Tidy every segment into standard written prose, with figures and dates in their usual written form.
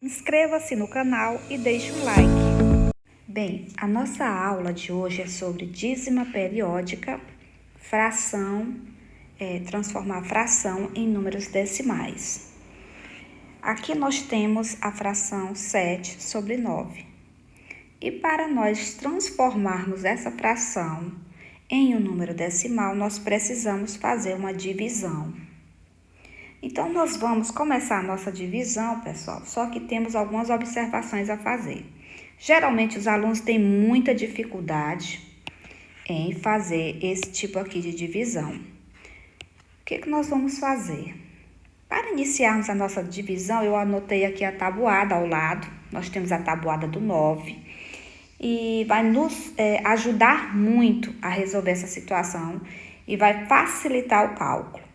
Inscreva-se no canal e deixe um like. Bem, a nossa aula de hoje é sobre dízima periódica, fração, transformar fração em números decimais. Aqui nós temos a fração 7 sobre 9. E para nós transformarmos essa fração em um número decimal, nós precisamos fazer uma divisão. Então, nós vamos começar a nossa divisão, pessoal, só que temos algumas observações a fazer. Geralmente, os alunos têm muita dificuldade em fazer esse tipo aqui de divisão. O que nós vamos fazer? Para iniciarmos a nossa divisão, eu anotei aqui a tabuada ao lado. Nós temos a tabuada do 9 e vai nos ajudar muito a resolver essa situação e vai facilitar o cálculo.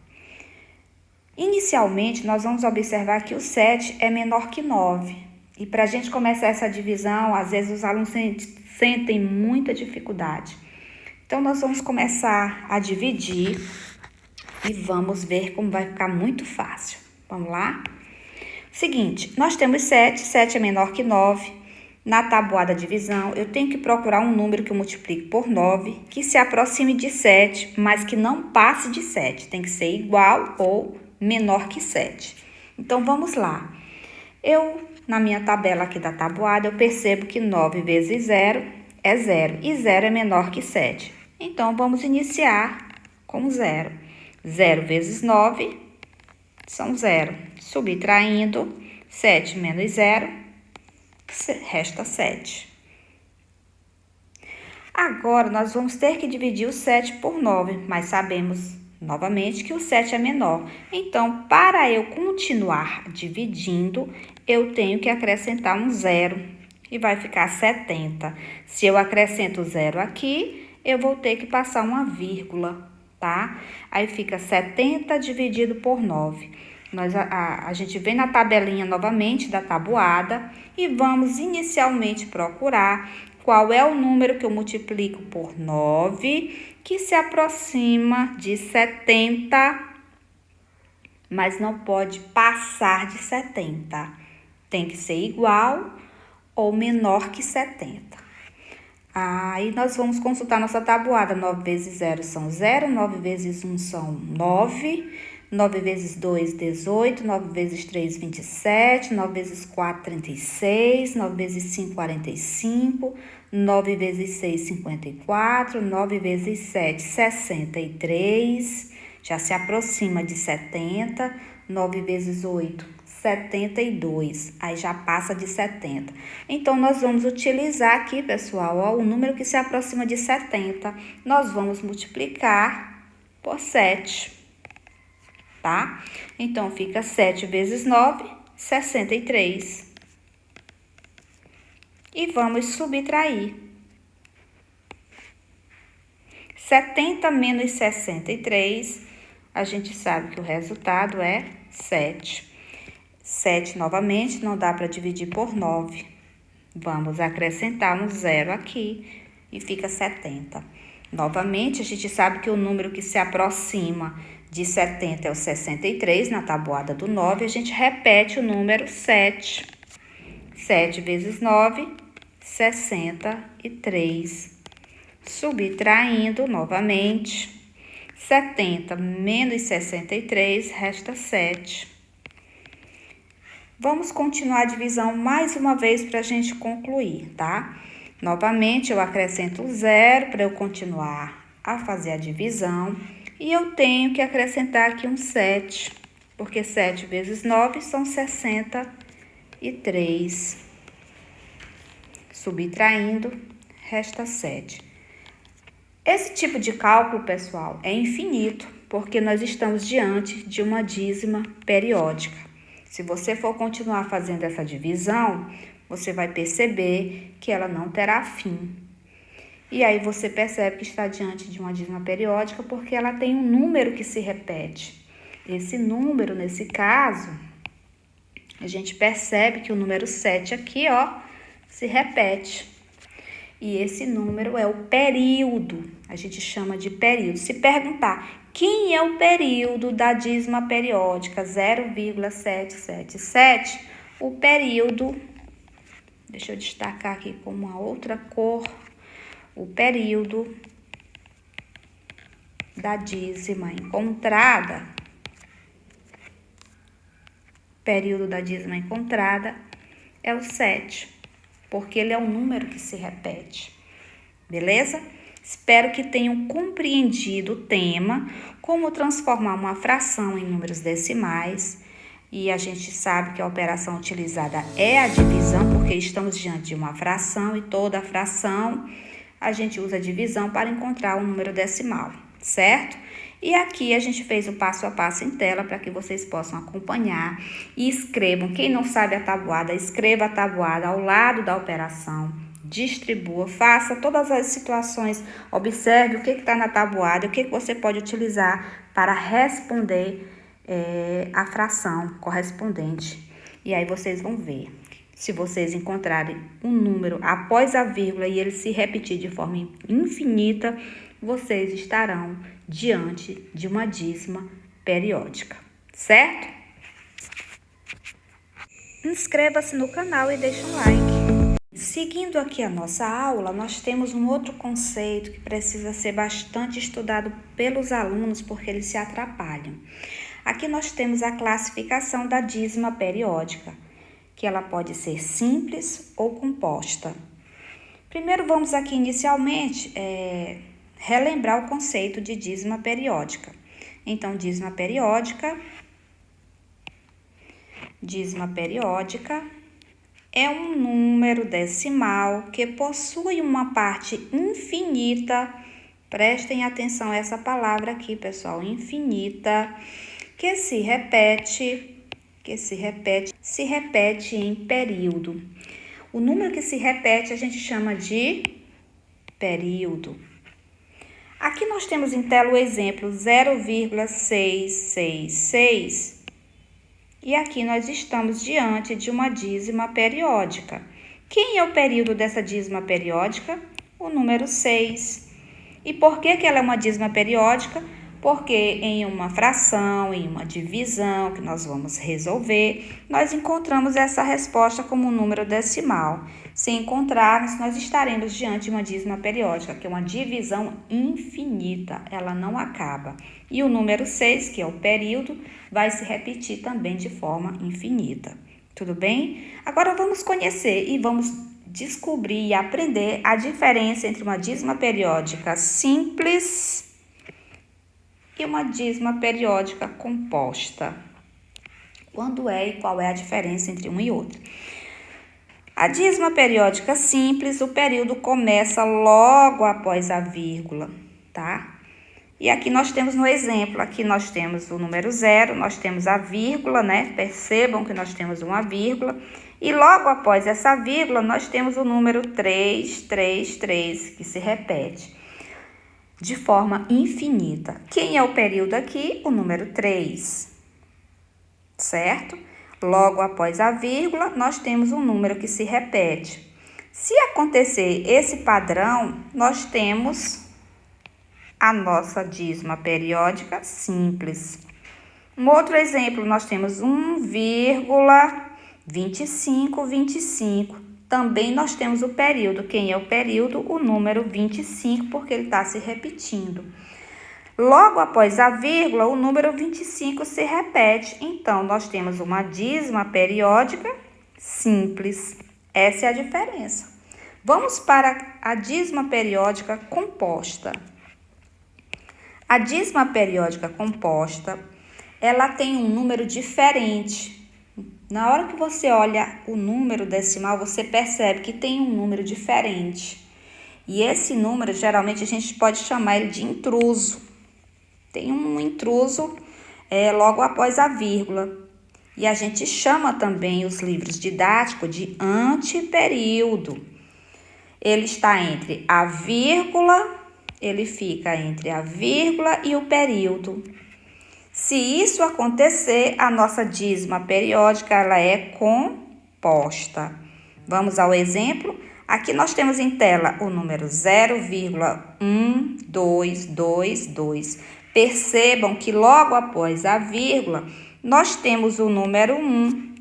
Inicialmente, nós vamos observar que o 7 é menor que 9. E para a gente começar essa divisão, às vezes os alunos sentem muita dificuldade. Então, nós vamos começar a dividir e vamos ver como vai ficar muito fácil. Vamos lá? Seguinte, nós temos 7, 7 é menor que 9. Na tabuada divisão, eu tenho que procurar um número que eu multiplique por 9, que se aproxime de 7, mas que não passe de 7. Tem que ser igual ou menor que 7. Então, vamos lá. Na minha tabela aqui da tabuada, eu percebo que 9 vezes 0 é 0. E 0 é menor que 7. Então, vamos iniciar com 0. 0 vezes 9 são 0. Subtraindo 7 menos 0, resta 7. Agora, nós vamos ter que dividir o 7 por 9, mas sabemos novamente que o 7 é menor. Então, para eu continuar dividindo, eu tenho que acrescentar um 0 e vai ficar 70. Se eu acrescento 0 aqui, eu vou ter que passar uma vírgula, tá? Aí fica 70 dividido por 9. A gente vem na tabelinha novamente da tabuada e vamos inicialmente procurar qual é o número que eu multiplico por 9, que se aproxima de 70, mas não pode passar de 70. Tem que ser igual ou menor que 70. Aí, nós vamos consultar nossa tabuada. 9 vezes 0 são 0, 9 vezes 1 são 9, 9 vezes 2, 18, 9 vezes 3, 27, 9 vezes 4, 36, 9 vezes 5, 45, 9 vezes 6, 54, 9 vezes 7, 63, já se aproxima de 70, 9 vezes 8, 72, aí já passa de 70. Então, nós vamos utilizar aqui, pessoal, ó, o número que se aproxima de 70, nós vamos multiplicar por 7. Tá? Então, fica 7 vezes 9, 63. E vamos subtrair. 70 menos 63, a gente sabe que o resultado é 7. 7, novamente, não dá para dividir por 9. Vamos acrescentar um 0 aqui e fica 70. Novamente, a gente sabe que o número que se aproxima de 70 é o 63, na tabuada do 9, a gente repete o número 7. 7 vezes 9, 63. Subtraindo novamente, 70 menos 63, resta 7. Vamos continuar a divisão mais uma vez para a gente concluir, tá? Novamente, eu acrescento 0 para eu continuar a fazer a divisão. E eu tenho que acrescentar aqui um 7, porque 7 vezes 9 são 63. Subtraindo, resta 7. Esse tipo de cálculo, pessoal, é infinito, porque nós estamos diante de uma dízima periódica. Se você for continuar fazendo essa divisão, você vai perceber que ela não terá fim. E aí você percebe que está diante de uma dízima periódica porque ela tem um número que se repete. Esse número, nesse caso, a gente percebe que o número 7 aqui, ó, se repete. E esse número é o período, a gente chama de período. Se perguntar quem é o período da dízima periódica 0,777, o período, deixa eu destacar aqui com uma outra cor, o período da dízima encontrada. Período da dízima encontrada é o 7, porque ele é um número que se repete. Beleza? Espero que tenham compreendido o tema, como transformar uma fração em números decimais. E a gente sabe que a operação utilizada é a divisão, porque estamos diante de uma fração e toda fração a gente usa a divisão para encontrar o número decimal, certo? E aqui a gente fez o passo a passo em tela para que vocês possam acompanhar e escrevam. Quem não sabe a tabuada, escreva a tabuada ao lado da operação, distribua, faça todas as situações, observe o que está na tabuada, o que você pode utilizar para responder a fração correspondente. E aí vocês vão ver. Se vocês encontrarem um número após a vírgula e ele se repetir de forma infinita, vocês estarão diante de uma dízima periódica, certo? Inscreva-se no canal e deixe um like. Seguindo aqui a nossa aula, nós temos um outro conceito que precisa ser bastante estudado pelos alunos porque eles se atrapalham. Aqui nós temos a classificação da dízima periódica, que ela pode ser simples ou composta. Primeiro vamos aqui inicialmente relembrar o conceito de dízima periódica. Então, dízima periódica é um número decimal que possui uma parte infinita. Prestem atenção a essa palavra aqui, pessoal, infinita, que se repete em período. O número que se repete a gente chama de período. Aqui nós temos em tela o exemplo 0,666. E aqui nós estamos diante de uma dízima periódica. Quem é o período dessa dízima periódica? O número 6. E por que ela é uma dízima periódica? Porque em uma fração, em uma divisão que nós vamos resolver, nós encontramos essa resposta como um número decimal. Se encontrarmos, nós estaremos diante de uma dízima periódica, que é uma divisão infinita, ela não acaba. E o número 6, que é o período, vai se repetir também de forma infinita. Tudo bem? Agora vamos conhecer e vamos descobrir e aprender a diferença entre uma dízima periódica simples e uma dízima periódica composta. Quando é e qual é a diferença entre uma e outra? A dízima periódica simples, o período começa logo após a vírgula, tá? E aqui nós temos no exemplo, aqui nós temos o número 0, nós temos a vírgula, né? Percebam que nós temos uma vírgula. E logo após essa vírgula, nós temos o número 333, que se repete de forma infinita. Quem é o período aqui? O número 3, certo? Logo após a vírgula, nós temos um número que se repete. Se acontecer esse padrão, nós temos a nossa dízima periódica simples. Um outro exemplo, nós temos 1,2525. Também nós temos o período. Quem é o período? O número 25, porque ele está se repetindo. Logo após a vírgula, o número 25 se repete. Então, nós temos uma dízima periódica simples. Essa é a diferença. Vamos para a dízima periódica composta. A dízima periódica composta, ela tem um número diferente. Na hora que você olha o número decimal, você percebe que tem um número diferente. E esse número, geralmente, a gente pode chamar ele de intruso. Tem um intruso logo após a vírgula. E a gente chama também os livros didáticos de antiperíodo. Ele está entre a vírgula, ele fica entre a vírgula e o período. Se isso acontecer, a nossa dízima periódica ela é composta. Vamos ao exemplo. Aqui nós temos em tela o número 0,1222. Percebam que logo após a vírgula, nós temos o número 1.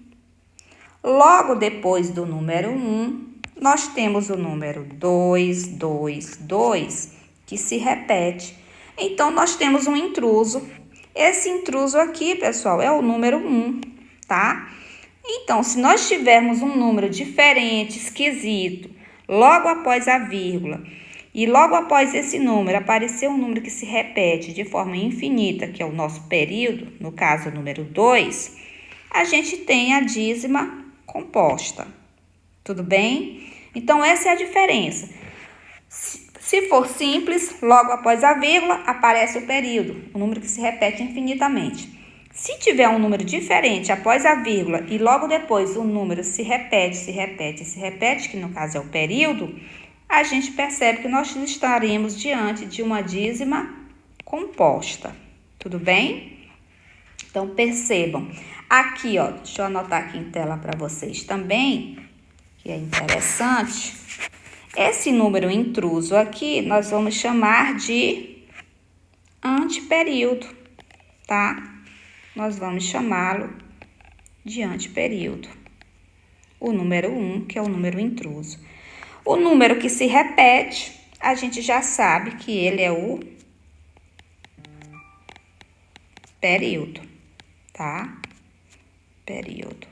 Logo depois do número 1, nós temos o número 2, 2, 2, que se repete. Então, nós temos um intruso. Esse intruso aqui, pessoal, é o número 1, tá? Então, se nós tivermos um número diferente, esquisito, logo após a vírgula, e logo após esse número aparecer um número que se repete de forma infinita, que é o nosso período, no caso o número 2, a gente tem a dízima composta. Tudo bem? Então, essa é a diferença. Se for simples, logo após a vírgula, aparece o período, o número que se repete infinitamente. Se tiver um número diferente após a vírgula e logo depois o número se repete, que no caso é o período, a gente percebe que nós estaremos diante de uma dízima composta. Tudo bem? Então, percebam. Aqui, ó, deixa eu anotar aqui em tela para vocês também, que é interessante. Esse número intruso aqui, nós vamos chamar de antiperíodo, tá? Nós vamos chamá-lo de antiperíodo. O número 1, que é o número intruso. O número que se repete, a gente já sabe que ele é o período, tá? Período.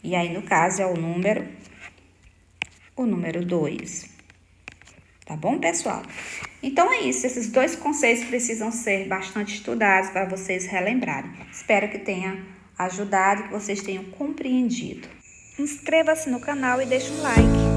E aí, no caso, é o número 2. Tá bom, pessoal? Então, é isso. Esses dois conceitos precisam ser bastante estudados para vocês relembrarem. Espero que tenha ajudado, que vocês tenham compreendido. Inscreva-se no canal e deixe um like.